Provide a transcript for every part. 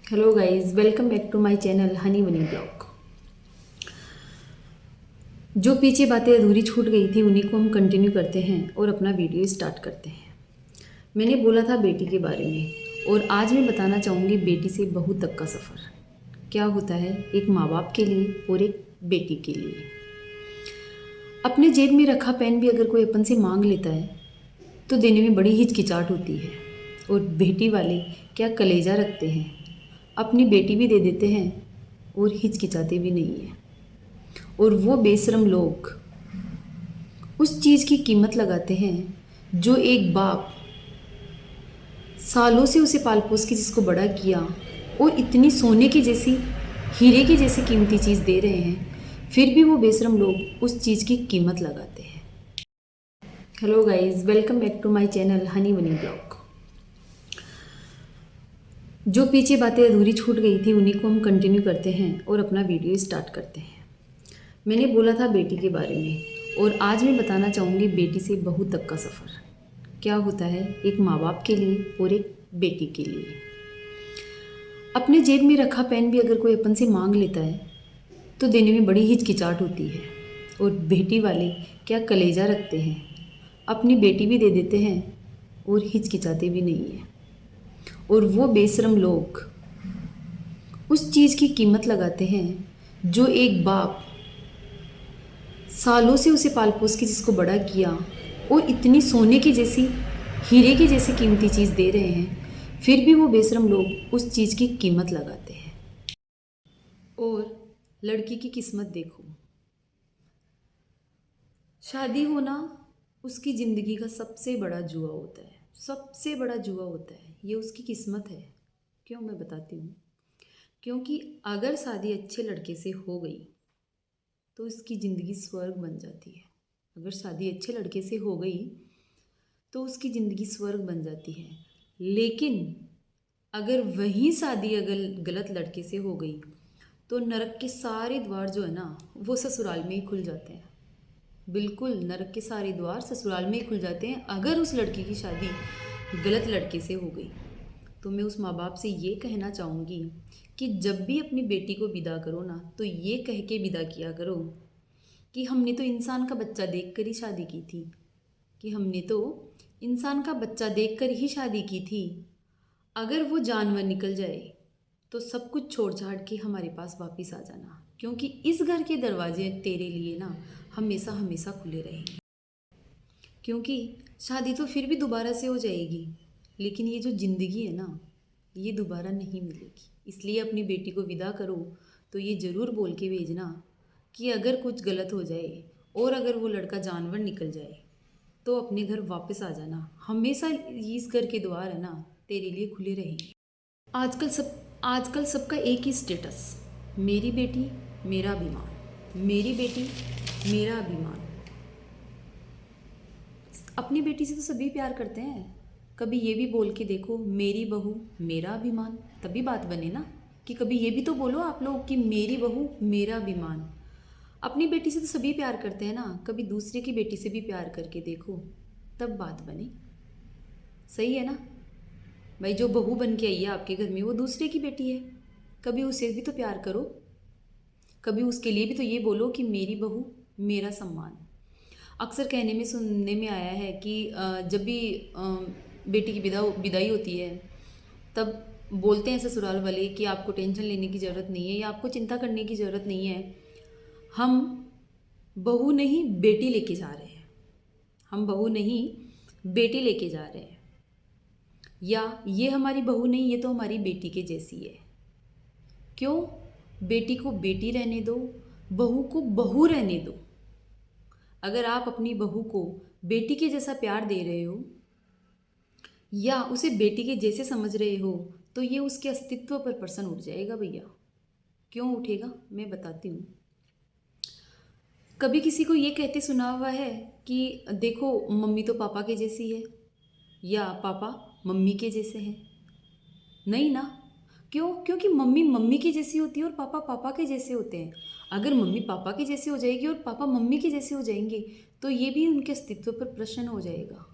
Hello guys, welcome back to my channel Honey Bunny Blog. जो पीछे बातें अधूरी छूट गई थी उन्हीं को हम कंटिन्यू करते हैं और अपना वीडियो स्टार्ट करते हैं। मैंने बोला था बेटी के बारे में और आज मैं बताना चाहूँगी बेटी से बहू तक का सफ़र क्या होता है एक माँ बाप के लिए और एक बेटी के लिए। अपने जेब में रखा पेन भी अगर कोई अपन से मांग लेता है तो देने में बड़ी हिचकिचाहट होती है। और बेटी वाले क्या कलेजा रखते हैं, अपनी बेटी भी दे देते हैं और हिचकिचाते भी नहीं हैं। और वो बेशरम लोग उस चीज़ की कीमत लगाते हैं जो एक बाप सालों से उसे पाल पोस के जिसको बड़ा किया और इतनी सोने की जैसी हीरे की जैसी कीमती चीज़ दे रहे हैं, फिर भी वो बेशरम लोग उस चीज़ की कीमत लगाते हैं। Hello guys, welcome back to my channel Honey Bunny Blog. जो पीछे बातें अधूरी छूट गई थी उन्हीं को हम कंटिन्यू करते हैं और अपना वीडियो स्टार्ट करते हैं। मैंने बोला था बेटी के बारे में और आज मैं बताना चाहूँगी बेटी से बहू तक का सफ़र क्या होता है एक माँ बाप के लिए और एक बेटी के लिए। अपने जेब में रखा पेन भी अगर कोई अपन से मांग लेता है तो देने में बड़ी हिचकिचाहट होती है। और बेटी वाले क्या कलेजा रखते हैं, अपनी बेटी भी दे देते हैं और हिचकिचाते भी नहीं हैं। और वो बेशरम लोग उस चीज़ की कीमत लगाते हैं जो एक बाप सालों से उसे पाल पोस के जिसको बड़ा किया और इतनी सोने की जैसी हीरे की जैसी कीमती चीज़ दे रहे हैं, फिर भी वो बेशरम लोग उस चीज़ की कीमत लगाते हैं। और लड़की की किस्मत देखो, शादी होना उसकी ज़िंदगी का सबसे बड़ा जुआ होता है, सबसे बड़ा जुआ होता है। ये उसकी किस्मत है। क्यों, मैं बताती हूँ। क्योंकि अगर शादी अच्छे लड़के से हो गई तो उसकी ज़िंदगी स्वर्ग बन जाती है। अगर शादी अच्छे लड़के से हो गई तो उसकी ज़िंदगी स्वर्ग बन जाती है। लेकिन अगर वही शादी अगर गलत लड़के से हो गई तो नरक के सारे द्वार जो है ना वो ससुराल में ही खुल जाते हैं। बिल्कुल, नरक के सारे द्वार ससुराल में ही खुल जाते हैं अगर उस लड़की की शादी गलत लड़के से हो गई। तो मैं उस माँ बाप से ये कहना चाहूँगी कि जब भी अपनी बेटी को विदा करो ना तो ये कह के विदा किया करो कि हमने तो इंसान का बच्चा देखकर ही शादी की थी, कि हमने तो इंसान का बच्चा देखकर ही शादी की थी। अगर वो जानवर निकल जाए तो सब कुछ छोड़ छाड़ के हमारे पास वापस आ जाना, क्योंकि इस घर के दरवाजे तेरे लिए ना हमेशा हमेशा खुले रहेंगे। क्योंकि शादी तो फिर भी दोबारा से हो जाएगी, लेकिन ये जो ज़िंदगी है ना ये दोबारा नहीं मिलेगी। इसलिए अपनी बेटी को विदा करो तो ये ज़रूर बोल के भेजना कि अगर कुछ गलत हो जाए और अगर वो लड़का जानवर निकल जाए तो अपने घर वापस आ जाना। हमेशा इस घर के द्वार है ना तेरे लिए खुले रहेंगे। आजकल सबका एक ही स्टेटस, मेरी बेटी मेरा अभिमान, मेरी बेटी मेरा अभिमान। अपनी बेटी से तो सभी प्यार करते हैं। कभी ये भी बोल के देखो मेरी बहू मेरा अभिमान, तभी बात बने ना। कि कभी ये भी तो बोलो आप लोग कि मेरी बहू मेरा अभिमान। अपनी बेटी से तो सभी प्यार करते हैं ना, कभी दूसरे की बेटी से भी प्यार करके देखो, तब बात बने। सही है ना भाई। जो बहू बन के आई है आपके घर में वो दूसरे की बेटी है, कभी उसे भी तो प्यार करो। कभी उसके लिए भी तो ये बोलो कि मेरी बहू मेरा सम्मान। अक्सर कहने में सुनने में आया है कि जब भी बेटी की विदाई होती है तब बोलते हैं ससुराल वाले कि आपको टेंशन लेने की ज़रूरत नहीं है या आपको चिंता करने की ज़रूरत नहीं है, हम बहू नहीं बेटी लेके जा रहे हैं, हम बहू नहीं बेटी लेके जा रहे हैं, या ये हमारी बहू नहीं ये तो हमारी बेटी के जैसी है। क्यों, बेटी को बेटी रहने दो, बहू को बहू रहने दो। अगर आप अपनी बहू को बेटी के जैसा प्यार दे रहे हो या उसे बेटी के जैसे समझ रहे हो तो ये उसके अस्तित्व पर प्रश्न उठ जाएगा भैया। क्यों उठेगा, मैं बताती हूँ। कभी किसी को ये कहते सुना हुआ है कि देखो मम्मी तो पापा के जैसी है या पापा मम्मी के जैसे हैं? नहीं ना। क्यों? क्योंकि मम्मी मम्मी की जैसी होती है और पापा पापा के जैसे होते हैं। अगर मम्मी पापा के जैसे हो जाएगी और पापा मम्मी के जैसे हो जाएंगे तो ये भी उनके अस्तित्व पर प्रश्न हो जाएगा।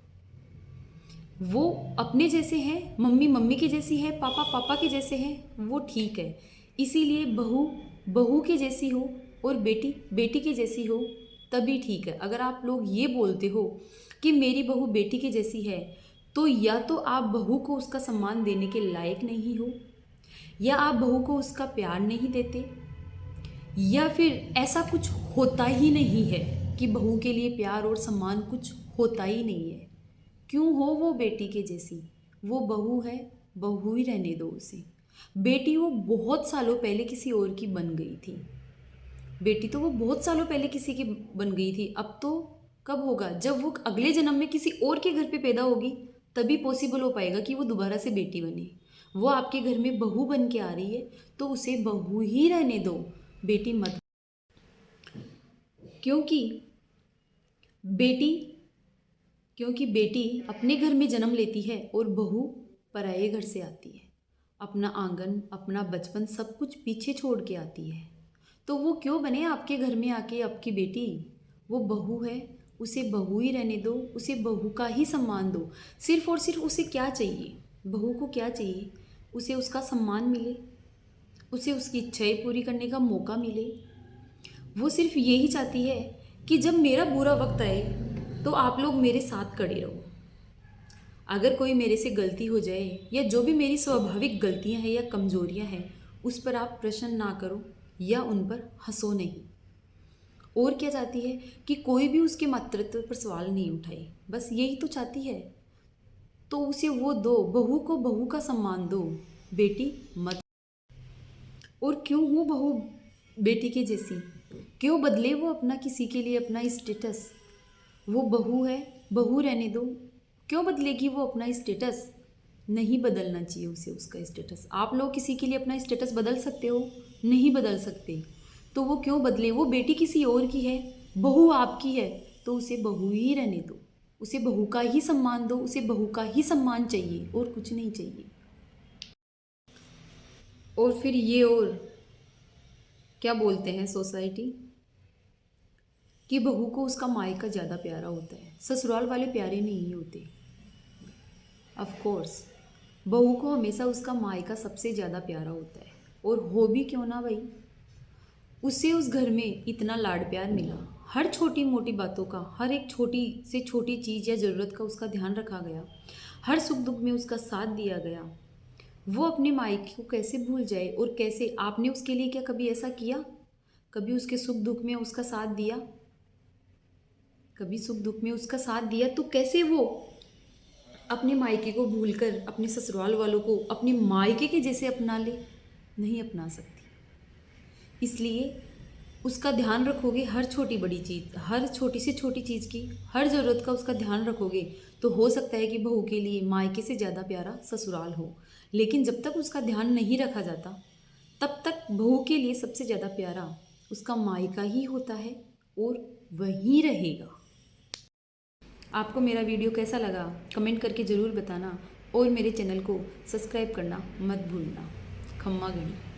वो अपने जैसे हैं, मम्मी मम्मी के जैसी है, पापा पापा के जैसे हैं, वो ठीक है। इसीलिए बहू बहू के जैसी हो और बेटी बेटी के जैसी हो तभी ठीक है। अगर आप लोग ये बोलते हो कि मेरी बहू बेटी के जैसी है, तो या तो आप बहू को उसका सम्मान देने के लायक नहीं हो, या आप बहू को उसका प्यार नहीं देते, या फिर ऐसा कुछ होता ही नहीं है कि बहू के लिए प्यार और सम्मान कुछ होता ही नहीं है। क्यों हो वो बेटी के जैसी? वो बहू है, बहू ही रहने दो उसे। बेटी वो बहुत सालों पहले किसी और की बन गई थी। बेटी तो वो बहुत सालों पहले किसी की बन गई थी। अब तो कब होगा? जब वो अगले जन्म में किसी और के घर पे पैदा होगी, तभी पॉसिबल हो पाएगा कि वो दोबारा से बेटी बने। वो आपके घर में बहू बन के आ रही है, तो उसे बहू ही रहने दो, बेटी मत। क्योंकि बेटी क्योंकि बेटी अपने घर में जन्म लेती है और बहू पराये घर से आती है। अपना आंगन, अपना बचपन सब कुछ पीछे छोड़ के आती है। तो वो क्यों बने आपके घर में आके आपकी बेटी? वो बहू है, उसे बहू ही रहने दो, उसे बहू का ही सम्मान दो। सिर्फ और सिर्फ उसे क्या चाहिए? बहू को क्या चाहिए? उसे उसका सम्मान मिले, उसे उसकी इच्छाएं पूरी करने का मौका मिले। वो सिर्फ यही चाहती है कि जब मेरा बुरा वक्त आए तो आप लोग मेरे साथ खड़े रहो। अगर कोई मेरे से गलती हो जाए, या जो भी मेरी स्वाभाविक गलतियां हैं या कमजोरियां हैं, उस पर आप प्रश्न ना करो या उन पर हंसो नहीं। और क्या चाहती है? कि कोई भी उसके मातृत्व पर सवाल नहीं उठाए, बस यही तो चाहती है। तो उसे वो दो, बहू को बहू का सम्मान दो, बेटी मत। और क्यों हो बहू बेटी के जैसी? क्यों बदले वो अपना किसी के लिए अपना स्टेटस? वो बहू है, बहू रहने दो। क्यों बदलेगी वो अपना स्टेटस? नहीं बदलना चाहिए उसे उसका स्टेटस। आप लोग किसी के लिए अपना स्टेटस बदल सकते हो? नहीं बदल सकते। तो वो क्यों बदले? वो बेटी किसी और की है, बहू आपकी है, तो उसे बहू ही रहने दो। उसे बहू का ही सम्मान दो, उसे बहू का ही सम्मान चाहिए और कुछ नहीं चाहिए। और फिर ये और क्या बोलते हैं सोसाइटी, कि बहू को उसका मायका ज़्यादा प्यारा होता है, ससुराल वाले प्यारे नहीं होते। ऑफ कोर्स बहू को हमेशा उसका मायका सबसे ज़्यादा प्यारा होता है। और हो भी क्यों ना भाई, उसे उस घर में इतना लाड प्यार मिला, हर छोटी मोटी बातों का, हर एक छोटी से छोटी चीज़ या ज़रूरत का उसका ध्यान रखा गया, हर सुख दुख में उसका साथ दिया गया। वो अपने मायके को कैसे भूल जाए? और कैसे आपने उसके लिए क्या कभी ऐसा किया? कभी उसके सुख दुख में उसका साथ दिया? कभी सुख दुख में उसका साथ दिया? तो कैसे वो अपने मायके को भूलकर अपने ससुराल वालों को अपने मायके के जैसे अपना ले? नहीं अपना सकती। इसलिए उसका ध्यान रखोगे, हर छोटी बड़ी चीज़, हर छोटी से छोटी चीज़ की, हर ज़रूरत का उसका ध्यान रखोगे, तो हो सकता है कि बहू के लिए मायके से ज़्यादा प्यारा ससुराल हो। लेकिन जब तक उसका ध्यान नहीं रखा जाता, तब तक बहू के लिए सबसे ज़्यादा प्यारा उसका मायका ही होता है और वहीं रहेगा। आपको मेरा वीडियो कैसा लगा कमेंट करके ज़रूर बताना, और मेरे चैनल को सब्सक्राइब करना मत भूलना। खम्मा घड़ी।